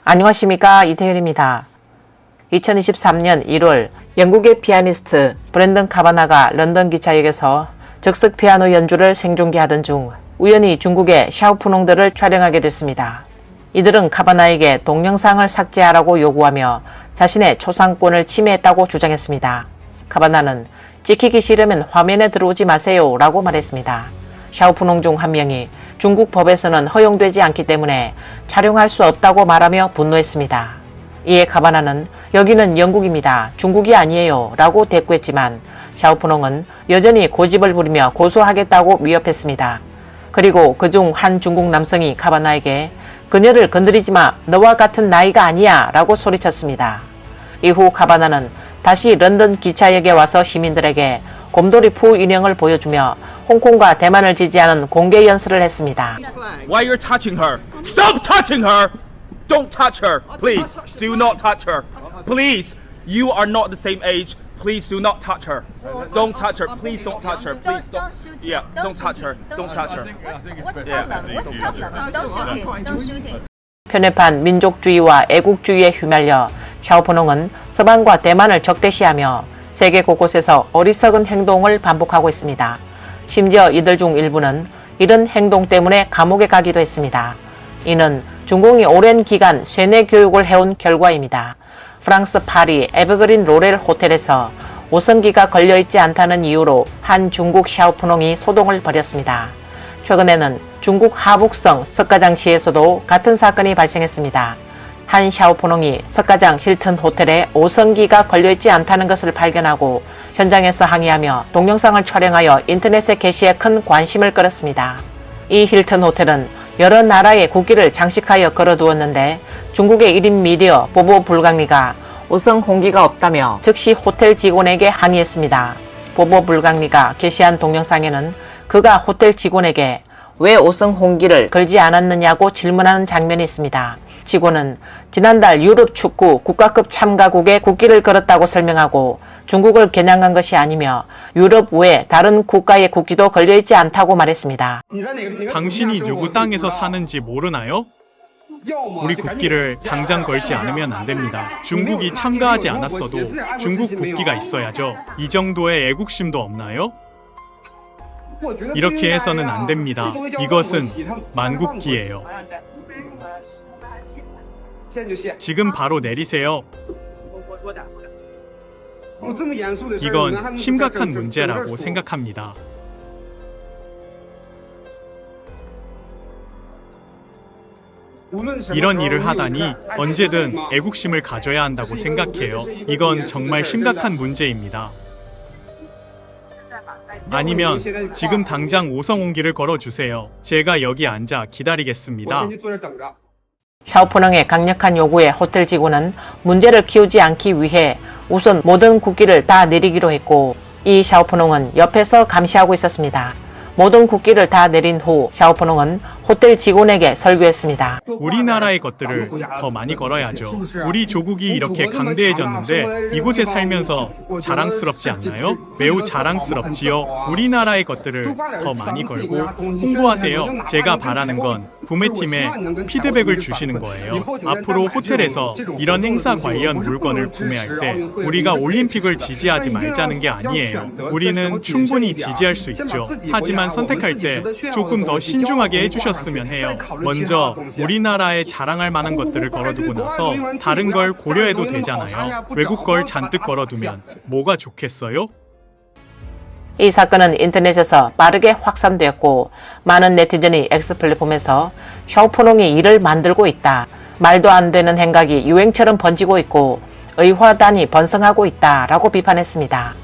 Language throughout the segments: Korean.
안녕하십니까, 이태현입니다. 2023년 1월 영국의 피아니스트 브랜든 카바나가 런던 기차역에서 즉석 피아노 연주를 생중계하던 중 우연히 중국의 샤오푸농들을 촬영하게 됐습니다. 이들은 카바나에게 동영상을 삭제하라고 요구하며 자신의 초상권을 침해했다고 주장했습니다. 카바나는 찍히기 싫으면 화면에 들어오지 마세요 라고 말했습니다. 샤오푸농 중 한 명이 중국 법에서는 허용되지 않기 때문에 촬영할 수 없다고 말하며 분노했습니다. 이에 카바나는 여기는 영국입니다. 중국이 아니에요 라고 대꾸했지만 샤오푸농은 여전히 고집을 부리며 고소하겠다고 위협했습니다. 그리고 그중 한 중국 남성이 카바나에게 그녀를 건드리지 마, 너와 같은 나이가 아니야 라고 소리쳤습니다. 이후 카바나는 다시 런던 기차역에 와서 시민들에게 곰돌이 푸 인형을 보여주며 홍콩과 대만을 지지하는 공개 연설을 했습니다. Why you're touching her? Stop touching her! Don't touch her, please. Do not touch her, please. You are not the same age. Please do not touch her. Don't touch her. Please don't touch her. Please don't. Yeah, don't touch her. Don't touch her. 편협한 민족주의와 애국주의에 휘말려 샤오푸농은 서방과 대만을 적대시하며 세계 곳곳에서 어리석은 행동을 반복하고 있습니다. 심지어 이들 중 일부는 이런 행동 때문에 감옥에 가기도 했습니다. 이는 중공이 오랜 기간 쇠뇌 교육을 해온 결과입니다. 프랑스 파리 에버그린 로렐 호텔에서 오성기가 걸려있지 않다는 이유로 한 중국 샤오푸농이 소동을 벌였습니다. 최근에는 중국 하북성 석가장시에서도 같은 사건이 발생했습니다. 한 샤오푸농이 석가장 힐튼 호텔에 오성기가 걸려있지 않다는 것을 발견하고 현장에서 항의하며 동영상을 촬영하여 인터넷에 게시해 큰 관심을 끌었습니다. 이 힐튼 호텔은 여러 나라의 국기를 장식하여 걸어두었는데 중국의 1인 미디어 보보 불강리가 오성 홍기가 없다며 즉시 호텔 직원에게 항의했습니다. 보보 불강리가 게시한 동영상에는 그가 호텔 직원에게 왜 오성 홍기를 걸지 않았느냐고 질문하는 장면이 있습니다. 직원은 지난달 유럽 축구 국가급 참가국의 국기를 걸었다고 설명하고 중국을 겨냥한 것이 아니며 유럽 외 다른 국가의 국기도 걸려있지 않다고 말했습니다. 당신이 누구 땅에서 사는지 모르나요? 우리 국기를 당장 걸지 않으면 안 됩니다. 중국이 참가하지 않았어도 중국 국기가 있어야죠. 이 정도의 애국심도 없나요? 이렇게 해서는 안 됩니다. 이것은 만국기예요. 지금 바로 내리세요. 이건 심각한 문제라고 생각합니다. 이런 일을 하다니 언제든 애국심을 가져야 한다고 생각해요. 이건 정말 심각한 문제입니다. 아니면 지금 당장 오성홍기를 걸어주세요. 제가 여기 앉아 기다리겠습니다. 샤오푸농의 강력한 요구에 호텔 직원은 문제를 키우지 않기 위해 우선 모든 국기를 다 내리기로 했고 이 샤오푸농은 옆에서 감시하고 있었습니다. 모든 국기를 다 내린 후 샤오푸농은 호텔 직원에게 설교했습니다. 우리나라의 것들을 더 많이 걸어야죠. 우리 조국이 이렇게 강대해졌는데 이곳에 살면서 자랑스럽지 않나요? 매우 자랑스럽지요. 우리나라의 것들을 더 많이 걸고 홍보하세요. 제가 바라는 건 구매팀에 피드백을 주시는 거예요. 앞으로 호텔에서 이런 행사 관련 물건을 구매할 때 우리가 올림픽을 지지하지 말자는 게 아니에요. 우리는 충분히 지지할 수 있죠. 하지만 선택할 때 조금 더 신중하게 해주셨으면 해요. 먼저 우리나라에 자랑할 만한 것들을 걸어두고 나서 다른 걸 고려해도 되잖아요. 외국 걸 잔뜩 걸어두면 뭐가 좋겠어요? 이 사건은 인터넷에서 빠르게 확산되었고 많은 네티즌이 X 플랫폼에서 샤오푸농이 이를 만들고 있다. 말도 안 되는 행각이 유행처럼 번지고 있고 의화단이 번성하고 있다 라고 비판했습니다.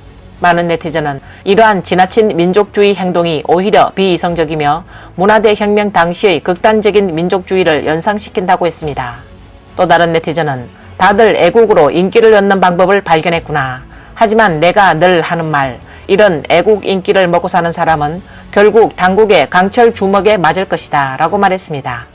많은 네티즌은 이러한 지나친 민족주의 행동이 오히려 비이성적이며 문화대혁명 당시의 극단적인 민족주의를 연상시킨다고 했습니다. 또 다른 네티즌은 다들 애국으로 인기를 얻는 방법을 발견했구나. 하지만 내가 늘 하는 말, 이런 애국 인기를 먹고 사는 사람은 결국 당국의 강철 주먹에 맞을 것이다 라고 말했습니다.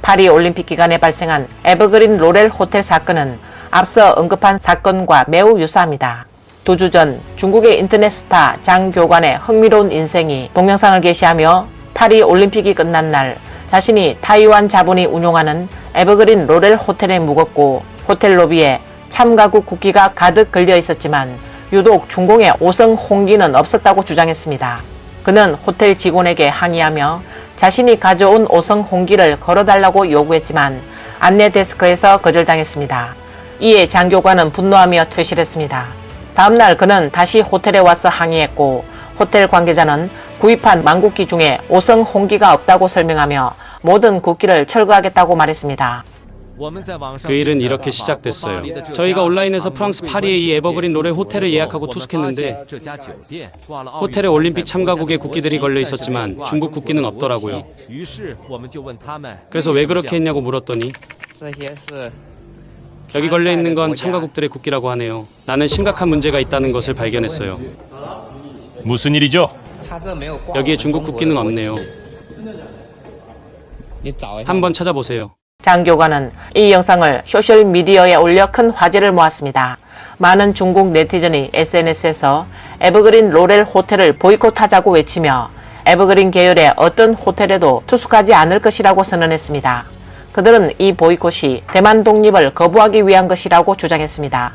파리 올림픽 기간에 발생한 에버그린 로렐 호텔 사건은 앞서 언급한 사건과 매우 유사합니다. 2주 전 중국의 인터넷 스타 장 교관의 흥미로운 인생이 동영상을 게시하며 파리 올림픽이 끝난 날 자신이 타이완 자본이 운용하는 에버그린 로렐 호텔에 묵었고 호텔 로비에 참가국 국기가 가득 걸려 있었지만 유독 중공의 5성 홍기는 없었다고 주장했습니다. 그는 호텔 직원에게 항의하며 자신이 가져온 5성 홍기를 걸어달라고 요구했지만 안내 데스크에서 거절당했습니다. 이에 장교관은 분노하며 퇴실했습니다. 다음날 그는 다시 호텔에 와서 항의했고 호텔 관계자는 구입한 만국기 중에 5성 홍기가 없다고 설명하며 모든 국기를 철거하겠다고 말했습니다. 그 일은 이렇게 시작됐어요. 저희가 온라인에서 프랑스 파리의 이 에버그린 로렐 호텔을 예약하고 투숙했는데 호텔에 올림픽 참가국의 국기들이 걸려 있었지만 중국 국기는 없더라고요. 그래서 왜 그렇게 했냐고 물었더니 여기 걸려 있는 건 참가국들의 국기라고 하네요. 나는 심각한 문제가 있다는 것을 발견했어요. 무슨 일이죠? 여기에 중국 국기는 없네요. 한번 찾아보세요. 장교관은 이 영상을 소셜미디어에 올려 큰 화제를 모았습니다. 많은 중국 네티즌이 SNS에서 에버그린 로렐 호텔을 보이콧하자고 외치며 에버그린 계열의 어떤 호텔에도 투숙하지 않을 것이라고 선언했습니다. 그들은 이 보이콧이 대만 독립을 거부하기 위한 것이라고 주장했습니다.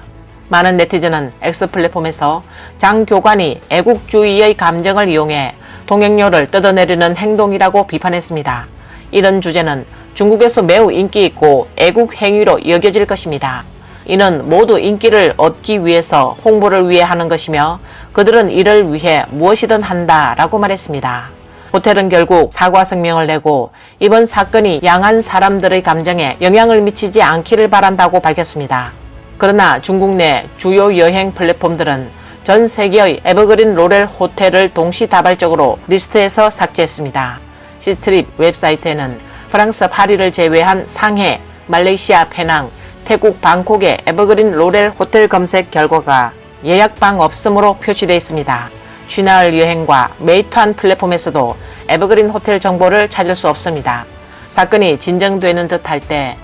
많은 네티즌은 X 플랫폼에서 장 교관이 애국주의의 감정을 이용해 동행료를 뜯어내려는 행동이라고 비판했습니다. 이런 주제는 중국에서 매우 인기 있고 애국 행위로 여겨질 것입니다. 이는 모두 인기를 얻기 위해서 홍보를 위해 하는 것이며 그들은 이를 위해 무엇이든 한다라고 말했습니다. 호텔은 결국 사과 성명을 내고 이번 사건이 양한 사람들의 감정에 영향을 미치지 않기를 바란다고 밝혔습니다. 그러나 중국 내 주요 여행 플랫폼들은 전 세계의 에버그린 로렐 호텔을 동시다발적으로 리스트에서 삭제했습니다. 시트립 웹사이트에는 프랑스 파리를 제외한 상해, 말레이시아 페낭, 태국 방콕의 에버그린 로렐 호텔 검색 결과가 예약방 없음으로 표시되어 있습니다. 쉬나을 여행과 메이투안 플랫폼에서도 에버그린 호텔 정보를 찾을 수 없습니다. 사건이 진정되는 듯 할 때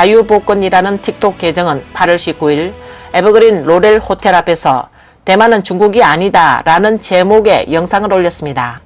자유복권이라는 틱톡 계정은 8월 19일 에버그린 로렐 호텔 앞에서 대만은 중국이 아니다 라는 제목의 영상을 올렸습니다.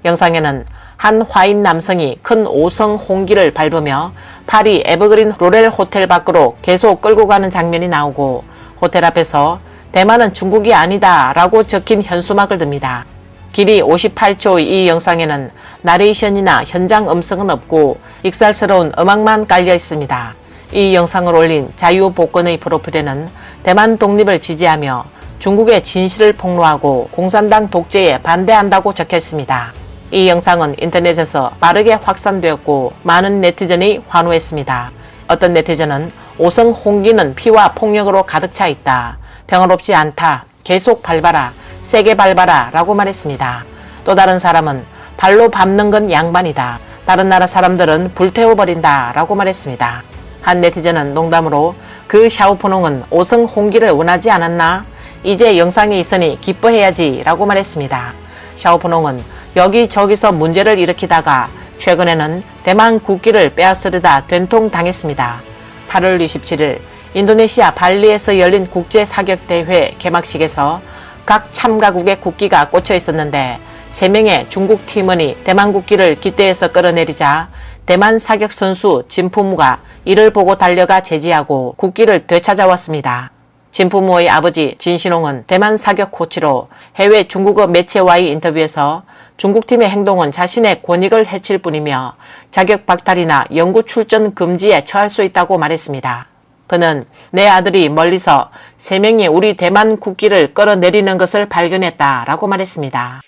영상에는 한 화인 남성이 큰 5성 홍기를 밟으며 파리 에버그린 로렐 호텔 밖으로 계속 끌고 가는 장면이 나오고 호텔 앞에서 대만은 중국이 아니다 라고 적힌 현수막을 듭니다. 길이 58초의 이 영상에는 나레이션이나 현장 음성은 없고 익살스러운 음악만 깔려 있습니다. 이 영상을 올린 자유복권의 프로필에는 대만 독립을 지지하며 중국의 진실을 폭로하고 공산당 독재에 반대한다고 적혀 있습니다. 이 영상은 인터넷에서 빠르게 확산되었고 많은 네티즌이 환호했습니다. 어떤 네티즌은 5성 홍기는 피와 폭력으로 가득 차 있다. 평화롭지 않다. 계속 밟아라. 세게 밟아라. 라고 말했습니다. 또 다른 사람은 발로 밟는 건 양반이다. 다른 나라 사람들은 불태워버린다. 라고 말했습니다. 한 네티즌은 농담으로 그 샤오푸농은 5성 홍기를 원하지 않았나? 이제 영상이 있으니 기뻐해야지. 라고 말했습니다. 샤오푸농은 여기저기서 문제를 일으키다가 최근에는 대만 국기를 빼앗으려다 된통당했습니다. 8월 27일 인도네시아 발리에서 열린 국제사격대회 개막식에서 각 참가국의 국기가 꽂혀 있었는데 3명의 중국 팀원이 대만 국기를 기대에서 끌어내리자 대만 사격 선수 진푸무가 이를 보고 달려가 제지하고 국기를 되찾아왔습니다. 진푸무의 아버지 진신홍은 대만 사격 코치로 해외 중국어 매체와의 인터뷰에서 중국팀의 행동은 자신의 권익을 해칠 뿐이며 자격 박탈이나 연구 출전 금지에 처할 수 있다고 말했습니다. 그는 내 아들이 멀리서 3명이 우리 대만 국기를 끌어내리는 것을 발견했다라고 말했습니다.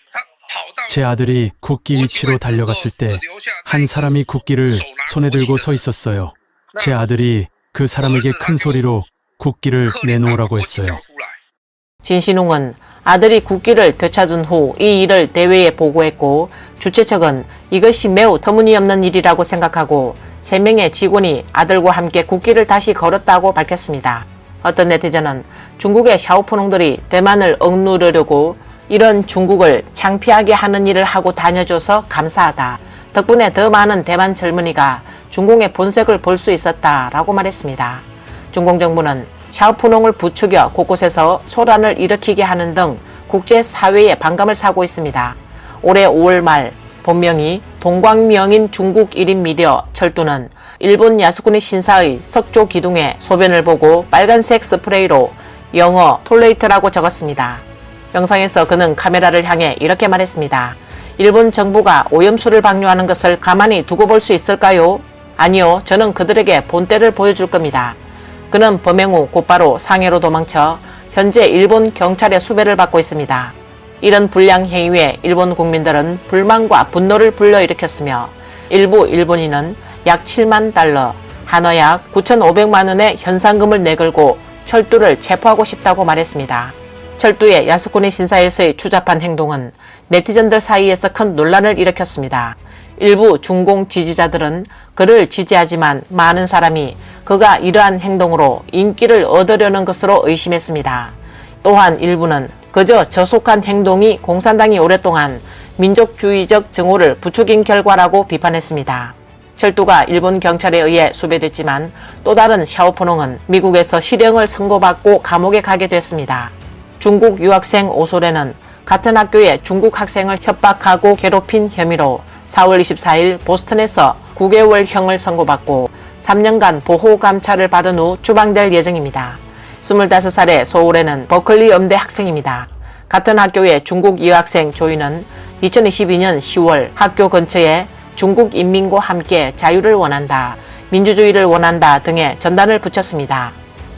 제 아들이 국기 위치로 달려갔을 때 한 사람이 국기를 손에 들고 서 있었어요. 제 아들이 그 사람에게 큰 소리로 국기를 내놓으라고 했어요. 진신웅은 아들이 국기를 되찾은 후 이 일을 대회에 보고했고 주최 측은 이것이 매우 터무니없는 일이라고 생각하고 3명의 직원이 아들과 함께 국기를 다시 걸었다고 밝혔습니다. 어떤 네티즌은 중국의 샤오푸농들이 대만을 억누르려고 이런 중국을 창피하게 하는 일을 하고 다녀줘서 감사하다. 덕분에 더 많은 대만 젊은이가 중공의 본색을 볼 수 있었다라고 말했습니다. 중공 정부는 샤오푸농을 부추겨 곳곳에서 소란을 일으키게 하는 등 국제사회에 반감을 사고 있습니다. 올해 5월 말 본명이 동광명인 중국 1인 미디어 철도는 일본 야스쿠니 신사의 석조 기둥에 소변을 보고 빨간색 스프레이로 영어 톨레이트라고 적었습니다. 영상에서 그는 카메라를 향해 이렇게 말했습니다. 일본 정부가 오염수를 방류하는 것을 가만히 두고 볼 수 있을까요? 아니요, 저는 그들에게 본때를 보여줄 겁니다. 그는 범행 후 곧바로 상해로 도망쳐 현재 일본 경찰의 수배를 받고 있습니다. 이런 불량 행위에 일본 국민들은 불만과 분노를 불러일으켰으며 일부 일본인은 약 7만 달러, 한화 약 9,500만 원의 현상금을 내걸고 철두를 체포하고 싶다고 말했습니다. 철두의 야스쿠니 신사에서의 추잡한 행동은 네티즌들 사이에서 큰 논란을 일으켰습니다. 일부 중공 지지자들은 그를 지지하지만 많은 사람이 그가 이러한 행동으로 인기를 얻으려는 것으로 의심했습니다. 또한 일부는 그저 저속한 행동이 공산당이 오랫동안 민족주의적 증오를 부추긴 결과라고 비판했습니다. 철두가 일본 경찰에 의해 수배됐지만 또 다른 샤오포농은 미국에서 실형을 선고받고 감옥에 가게 됐습니다. 중국 유학생 오소레는 같은 학교의 중국 학생을 협박하고 괴롭힌 혐의로 4월 24일 보스턴에서 9개월형을 선고받고 3년간 보호감찰을 받은 후 추방될 예정입니다. 25살의 소울에는 버클리 음대 학생입니다. 같은 학교의 중국 유학생 조이는 2022년 10월 학교 근처에 중국 인민과 함께 자유를 원한다, 민주주의를 원한다 등의 전단을 붙였습니다.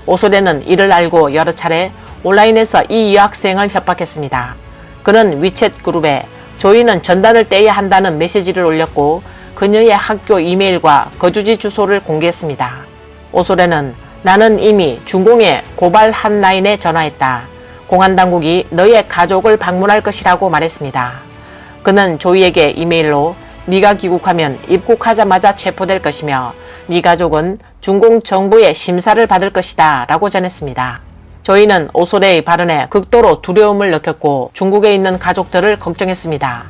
오소레는 이를 알고 여러 차례 온라인에서 이 여학생을 협박했습니다. 그는 위챗 그룹에 조이는 전단을 떼야 한다는 메시지를 올렸고 그녀의 학교 이메일과 거주지 주소를 공개했습니다. 오소레는 나는 이미 중공의 고발 핫라인에 전화했다. 공안당국이 너의 가족을 방문할 것이라고 말했습니다. 그는 조이에게 이메일로 네가 귀국하면 입국하자마자 체포될 것이며 네 가족은 중공 정부의 심사를 받을 것이다 라고 전했습니다. 조이는 오소레의 발언에 극도로 두려움을 느꼈고 중국에 있는 가족들을 걱정했습니다.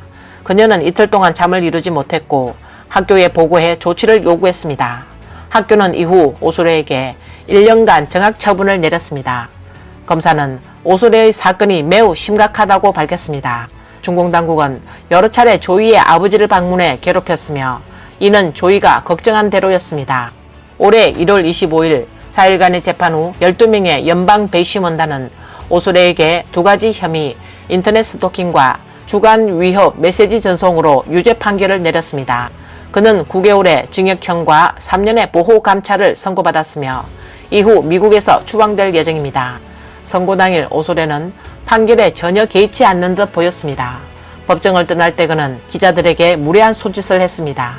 그녀는 이틀 동안 잠을 이루지 못했고 학교에 보고해 조치를 요구했습니다. 학교는 이후 오소레에게 1년간 정학 처분을 내렸습니다. 검사는 오소레의 사건이 매우 심각하다고 밝혔습니다. 중공 당국은 여러 차례 조이의 아버지를 방문해 괴롭혔으며 이는 조이가 걱정한 대로였습니다. 올해 1월 25일 4일간의 재판 후 12명의 연방 배심원단은 오소레에게 2가지 혐의, 인터넷 스토킹과 주간 위협 메시지 전송으로 유죄 판결을 내렸습니다. 그는 9개월의 징역형과 3년의 보호 감찰을 선고받았으며 이후 미국에서 추방될 예정입니다. 선고 당일 오소레는 판결에 전혀 개의치 않는 듯 보였습니다. 법정을 떠날 때 그는 기자들에게 무례한 손짓을 했습니다.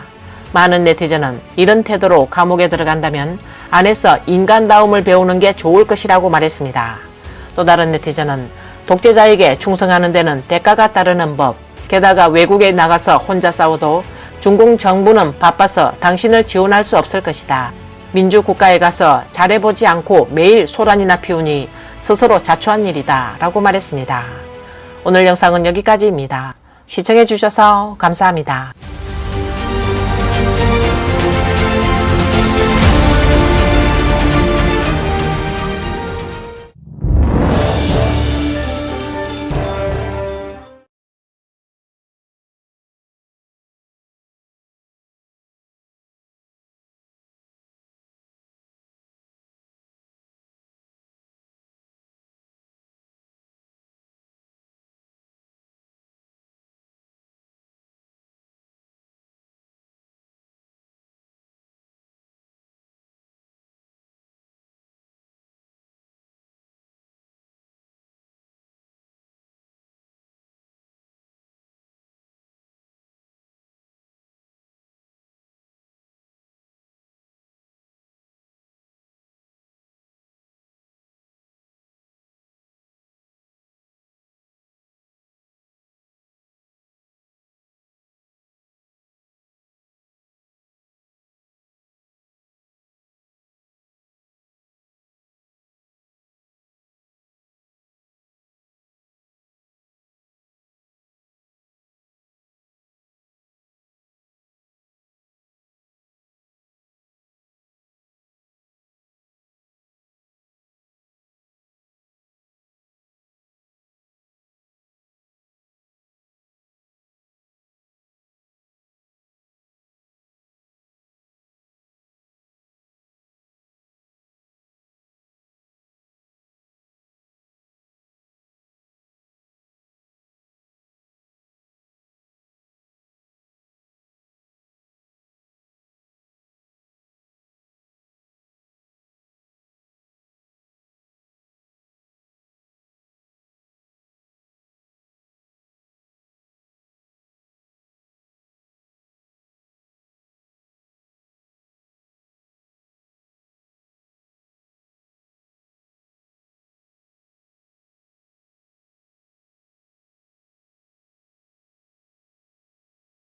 많은 네티즌은 이런 태도로 감옥에 들어간다면 안에서 인간다움을 배우는 게 좋을 것이라고 말했습니다. 또 다른 네티즌은 독재자에게 충성하는 데는 대가가 따르는 법, 게다가 외국에 나가서 혼자 싸워도 중공 정부는 바빠서 당신을 지원할 수 없을 것이다. 민주국가에 가서 잘해보지 않고 매일 소란이나 피우니 스스로 자초한 일이다 라고 말했습니다. 오늘 영상은 여기까지입니다. 시청해주셔서 감사합니다.